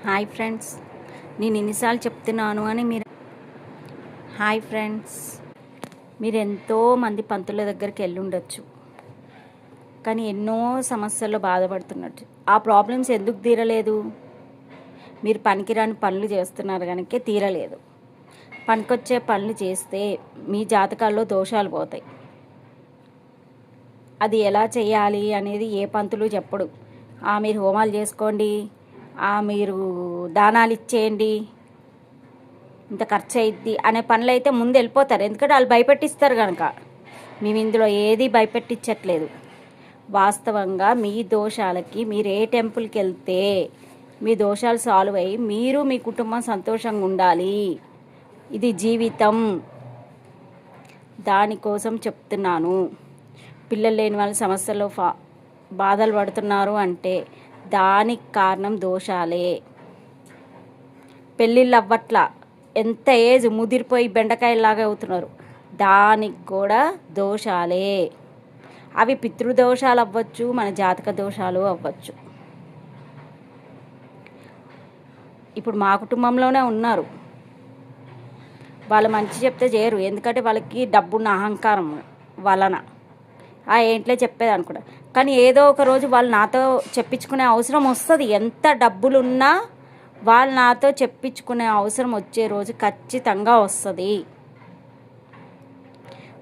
Hi friends, నేను ఎన్నిసార్లు చెప్తున్నాను అని హాయ్ ఫ్రెండ్స్, మీరు ఎంతోమంది పంతుల దగ్గరికి వెళ్ళి ఉండొచ్చు, కానీ ఎన్నో సమస్యల్లో బాధపడుతున్నట్టు. ఆ ప్రాబ్లమ్స్ ఎందుకు తీరలేదు? మీరు పనికిరాని పనులు చేస్తున్నారు కనుక తీరలేదు. పనికొచ్చే పనులు చేస్తే మీ జాతకాల్లో దోషాలు పోతాయి. అది ఎలా చేయాలి అనేది ఏ పంతులు చెప్పడు. మీరు హోమాలు చేసుకోండి, మీరు దానాలు ఇచ్చేయండి, ఇంత ఖర్చు అయ్యిద్ది అనే పనులు అయితే ముందు వెళ్ళిపోతారు. ఎందుకంటే వాళ్ళు భయపెట్టిస్తారు కనుక. మేము ఇందులో ఏది భయపెట్టించట్లేదు. వాస్తవంగా మీ దోషాలకి మీరు ఏ టెంపుల్కి వెళ్తే మీ దోషాలు సాల్వ్ అయ్యి మీరు మీ కుటుంబం సంతోషంగా ఉండాలి. ఇది జీవితం. దానికోసం చెప్తున్నాను. పిల్లలు లేని వాళ్ళ సమస్యల్లో బాధలు పడుతున్నారు అంటే దానికి కారణం దోషాలే. పెళ్ళిళ్ళు అవ్వట్లా, ఎంత ఏజ్ ముదిరిపోయి బెండకాయలాగా అవుతున్నారు, దానికి కూడా దోషాలే. అవి పితృదోషాలు అవ్వచ్చు, మన జాతక దోషాలు అవ్వచ్చు. ఇప్పుడు మా కుటుంబంలోనే ఉన్నారు. వాళ్ళు మంచి చెప్తే చేయరు, ఎందుకంటే వాళ్ళకి డబ్బున్న అహంకారం వలన ఏంట్లో చెప్పేది అనుకుంటా. కానీ ఏదో ఒక రోజు వాళ్ళు నాతో చెప్పించుకునే అవసరం వస్తుంది. ఎంత డబ్బులున్నా వాళ్ళు నాతో చెప్పించుకునే అవసరం వచ్చే రోజు ఖచ్చితంగా వస్తుంది.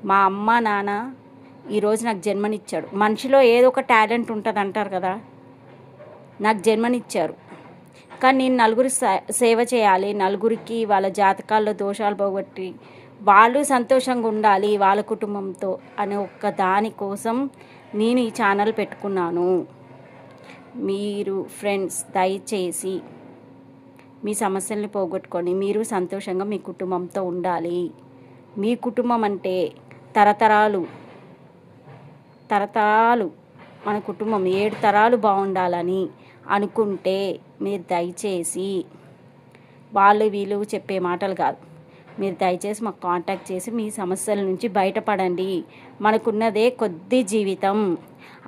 మా అమ్మ నాన్న ఈరోజు నాకు జన్మనిచ్చాడు. మనిషిలో ఏదో ఒక టాలెంట్ ఉంటుంది అంటారు కదా, నాకు జన్మనిచ్చారు. కానీ నేను నలుగురి సేవ చేయాలి, నలుగురికి వాళ్ళ జాతకాల్లో దోషాలు పోగొట్టి వాళ్ళు సంతోషంగా ఉండాలి వాళ్ళ కుటుంబంతో అనే ఒక్క దానికోసం నేను ఈ ఛానల్ పెట్టుకున్నాను. మీరు ఫ్రెండ్స్ దయచేసి మీ సమస్యల్ని పోగొట్టుకొని మీరు సంతోషంగా మీ కుటుంబంతో ఉండాలి. మీ కుటుంబం అంటే తరతరాలు మన కుటుంబం 7 తరాలు బాగుండాలని అనుకుంటే మీరు దయచేసి, వాళ్ళు వీళ్ళు చెప్పే మాటలు కాదు, మీరు దయచేసి మాకు కాంటాక్ట్ చేసి మీ సమస్యల నుంచి బయటపడండి. మనకున్నదే కొద్ది జీవితం.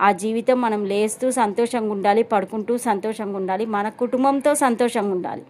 ఆ జీవితం మనం లేస్తూ సంతోషంగా ఉండాలి, పడుకుంటూ సంతోషంగా ఉండాలి, మన కుటుంబంతో సంతోషంగా ఉండాలి.